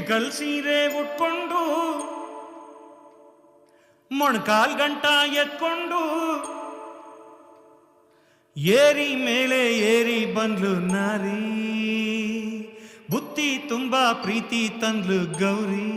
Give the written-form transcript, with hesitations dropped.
ಗಲ್ ಸೀರೆ ಉಟ್ಕೊಂಡು ಮೊಣಕಾಲ್ ಗಂಟ ಎತ್ಕೊಂಡು ಏರಿ ಮೇಲೆ ಏರಿ ಬಂದ್ಲು ನಾರಿ, ಬುತ್ತಿ ತುಂಬಾ ಪ್ರೀತಿ ತಂದ್ಲು ಗೌರಿ.